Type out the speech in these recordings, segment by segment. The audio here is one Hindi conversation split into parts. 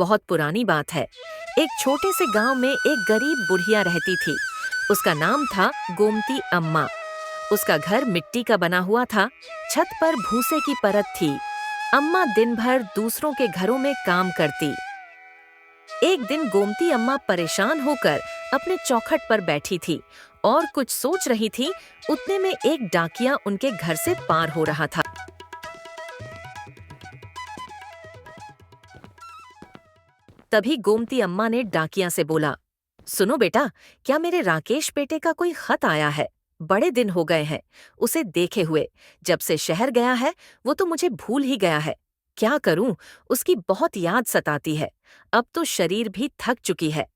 बहुत पुरानी बात है। एक छोटे से गांव में एक गरीब बुढ़िया रहती थी। उसका नाम था गोमती अम्मा। उसका घर मिट्टी का बना हुआ था। छत पर भूसे की परत थी। अम्मा दिन भर दूसरों के घरों में काम करती। एक दिन गोमती अम्मा परेशान होकर अपने चौखट पर बैठी थी और कुछ सोच रही थी। उतने में एक डाकिया उनके घर से पार हो रहा था। तभी गोमती अम्मा ने डाकिया से बोला, सुनो बेटा, क्या मेरे राकेश बेटे का कोई खत आया है? बड़े दिन हो गए हैं उसे देखे हुए। जब से शहर गया है वो तो मुझे भूल ही गया है। क्या करूं, उसकी बहुत याद सताती है। अब तो शरीर भी थक चुकी है।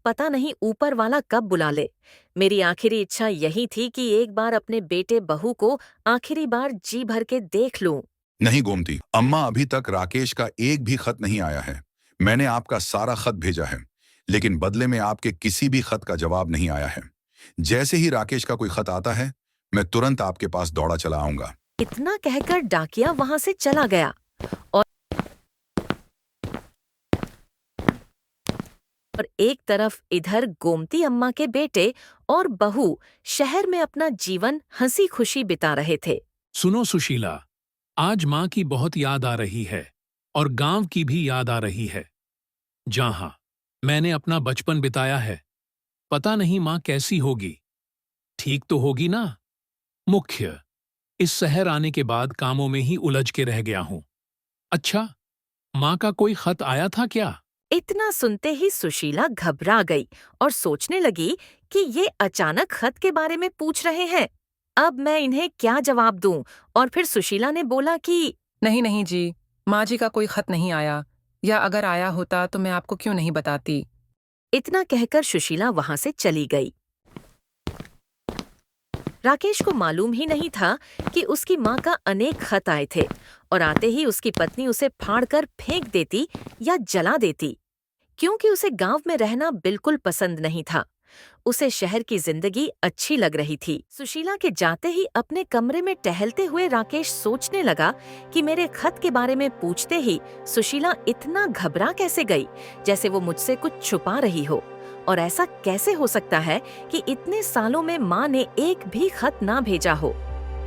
पता नहीं ऊपर वाला कब बुला ले। मेरी आखिरी इच्छा यही थी कि एक बार अपने बेटे बहू को आखिरी बार जी भर के देख लूं। नहीं गोमती अम्मा, अभी तक राकेश का एक भी खत नहीं आया है। मैंने आपका सारा खत भेजा है, लेकिन बदले में आपके किसी भी खत का जवाब नहीं आया है। जैसे ही राकेश का कोई खत आता है, मैं तुरंत आपके पास दौड़ा चला आऊंगा। इतना कहकर डाकिया वहां से चला गया और एक तरफ इधर गोमती अम्मा के बेटे और बहू शहर में अपना जीवन हंसी खुशी बिता रहे थे। सुनो सुशीला, आज माँ की बहुत याद आ रही है और गांव की भी याद आ रही है, जहां मैंने अपना बचपन बिताया है। पता नहीं माँ कैसी होगी। ठीक तो होगी ना? मुख्य इस शहर आने के बाद कामों में ही उलझ के रह गया हूं। अच्छा, माँ का कोई खत आया था क्या? इतना सुनते ही सुशीला घबरा गई और सोचने लगी कि ये अचानक खत के बारे में पूछ रहे हैं। अब मैं इन्हें क्या जवाब दूं? और फिर सुशीला ने बोला कि नहीं नहीं जी, माँ जी का कोई खत नहीं आया, या अगर आया होता तो मैं आपको क्यों नहीं बताती। इतना कहकर सुशीला वहां से चली गई। राकेश को मालूम ही नहीं था कि उसकी माँ का अनेक खत आए थे और आते ही उसकी पत्नी उसे फाड़कर फेंक देती या जला देती, क्योंकि उसे गांव में रहना बिल्कुल पसंद नहीं था। उसे शहर की जिंदगी अच्छी लग रही थी। सुशीला के जाते ही अपने कमरे में टहलते हुए राकेश सोचने लगा कि मेरे खत के बारे में पूछते ही सुशीला इतना घबरा कैसे गई, जैसे वो मुझसे कुछ छुपा रही हो। और ऐसा कैसे हो सकता है कि इतने सालों में माँ ने एक भी खत ना भेजा हो।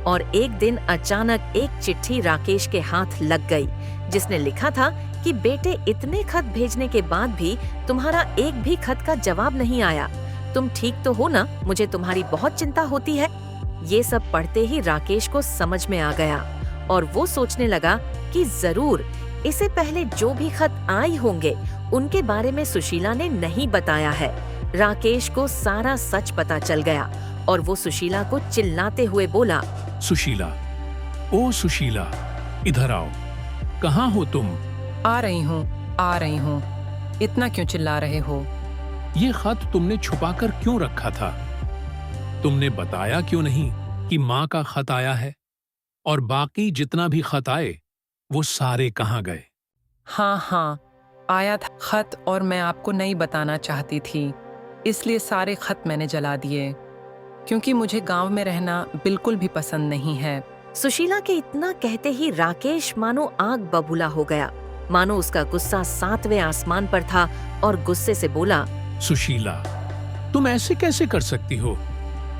और एक दिन अचानक एक चिट्ठी राकेश के हाथ लग गई, जिसने लिखा था कि बेटे, इतने खत भेजने के बाद भी तुम्हारा एक भी खत का जवाब नहीं आया। तुम ठीक तो हो ना? मुझे तुम्हारी बहुत चिंता होती है। ये सब पढ़ते ही राकेश को समझ में आ गया और वो सोचने लगा कि जरूर इससे पहले जो भी खत आए होंगे उनके बारे में सुशीला ने नहीं बताया है। राकेश को सारा सच पता चल गया और वो सुशीला को चिल्लाते हुए बोला, सुशीला, ओ सुशीला, इधर आओ। कहाँ हो तुम? आ रही हूँ। इतना क्यों चिल्ला रहे हो? ये खत तुमने छुपाकर क्यों रखा था? तुमने बताया क्यों नहीं कि माँ का खत आया है? और बाकी जितना भी खत आए वो सारे कहाँ गए? हाँ, आया था खत और मैं आपको नहीं बताना चाहती थी, इसलिए सारे खत मैंने जला दिए, क्योंकि मुझे गांव में रहना बिल्कुल भी पसंद नहीं है। सुशीला के इतना कहते ही राकेश मानो आग बबूला हो गया, मानो उसका गुस्सा 7वें आसमान पर था और गुस्से से बोला, सुशीला, तुम ऐसे कैसे कर सकती हो?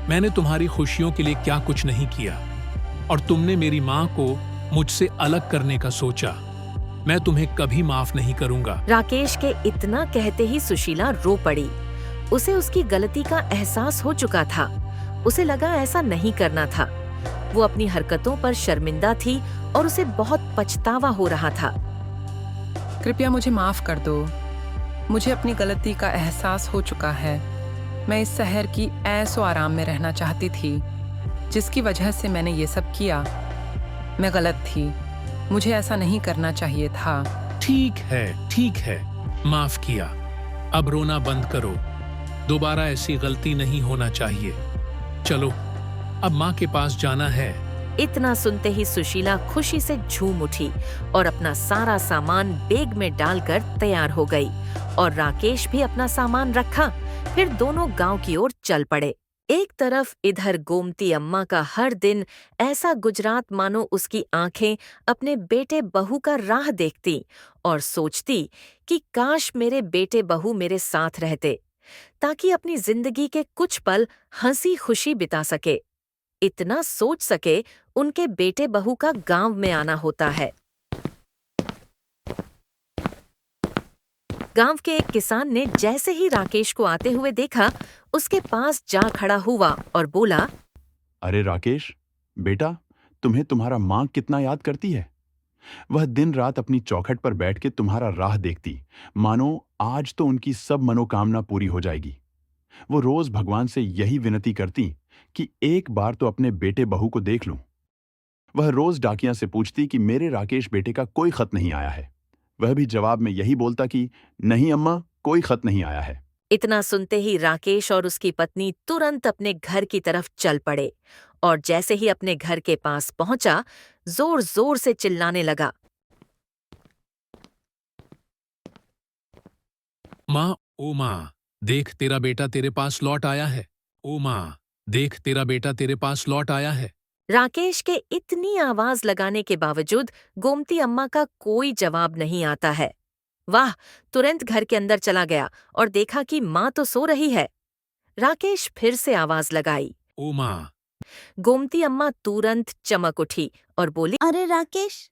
मैंने तुम्हारी खुशियों के लिए क्या कुछ नहीं किया, और तुमने मेरी माँ को मुझसे अलग करने का सोचा। मैं तुम्हें कभी माफ नहीं करूंगा। राकेश के इतना कहते ही सुशीला रो पड़ी। उसे उसकी गलती का एहसास हो चुका था। उसे लगा ऐसा नहीं करना था। वो अपनी हरकतों पर शर्मिंदा थी और उसे बहुत पछतावा हो रहा था। कृपया मुझे माफ कर दो। मुझे अपनी गलती का एहसास हो चुका है। मैं इस शहर की ऐसो आराम में रहना चाहती थी, जिसकी वजह से मैंने ये सब किया। मैं गलत थी, मुझे ऐसा नहीं करना चाहिए था। ठीक है, माफ किया। अब रोना बंद करो। दोबारा ऐसी गलती नहीं होना चाहिए। चलो, अब माँ के पास जाना है। इतना सुनते ही सुशीला खुशी से झूम उठी और अपना सारा सामान बैग में डालकर तैयार हो गई और राकेश भी अपना सामान रखा। फिर दोनों गांव की ओर चल पड़े। एक तरफ इधर गोमती अम्मा का हर दिन ऐसा गुजरात मानो उसकी आंखें अपने बेटे बहू का राह देखती और सोचती कि काश मेरे बेटे बहू मेरे साथ रहते, ताकि अपनी जिंदगी के कुछ पल हंसी खुशी बिता सके। इतना सोच सके उनके बेटे बहू का गांव में आना होता है। गांव के एक किसान ने जैसे ही राकेश को आते हुए देखा, उसके पास जा खड़ा हुआ और बोला, अरे राकेश, बेटा, तुम्हें तुम्हारा माँ कितना याद करती है। वह दिन रात अपनी चौखट पर बैठ के तुम्हारा राह देखती, मानो आज तो उनकी सब मनोकामना पूरी हो जाएगी। वो रोज भगवान से यही विनती करती कि एक बार तो अपने बेटे बहू को देख लूं। वह रोज डाकिया से पूछती कि मेरे राकेश बेटे का कोई खत नहीं आया है। वह भी जवाब में यही बोलता कि नहीं अम्मा, कोई खत नहीं आया है। इतना सुनते ही राकेश और उसकी पत्नी तुरंत अपने घर की तरफ चल पड़े और जैसे ही अपने घर के पास पहुंचा, जोर जोर से चिल्लाने लगा, माँ, ओ माँ, देख तेरा बेटा तेरे पास लौट आया है। ओ माँ, देख तेरा बेटा तेरे पास लौट आया है। राकेश के इतनी आवाज लगाने के बावजूद गोमती अम्मा का कोई जवाब नहीं आता है। वाह, तुरंत घर के अंदर चला गया और देखा कि माँ तो सो रही है। राकेश फिर से आवाज लगाई। ओ माँ। गोमती अम्मा तुरंत चमक उठी और बोली, अरे राकेश,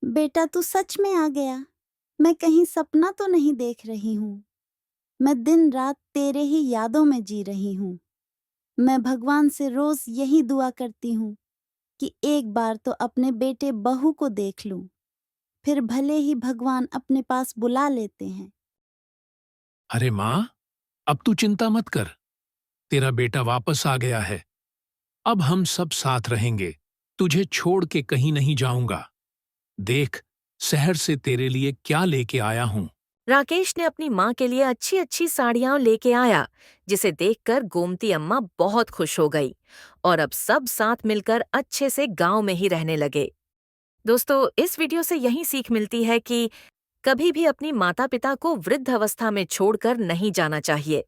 बेटा तू सच में आ गया। मैं कहीं सपना तो नहीं देख रही हूँ। मैं दिन रात तेरे ही यादों में जी रही हूँ। मैं भगवान से रोज यही दुआ करती हूँ कि एक बार तो अपने बेटे बहू को देख लूं। फिर भले ही भगवान अपने पास बुला लेते हैं। अरे माँ, अब तू चिंता मत कर, तेरा बेटा वापस आ गया है। अब हम सब साथ रहेंगे, तुझे छोड़ के कहीं नहीं जाऊंगा। देख, शहर से तेरे लिए क्या लेके आया हूँ। राकेश ने अपनी माँ के लिए अच्छी अच्छी साड़ियां लेके आया, जिसे देखकर गोमती अम्मा बहुत खुश हो गई और अब सब साथ मिलकर अच्छे से गांव में ही रहने लगे। दोस्तों, इस वीडियो से यही सीख मिलती है कि कभी भी अपनी माता पिता को वृद्ध अवस्था में छोड़कर नहीं जाना चाहिए।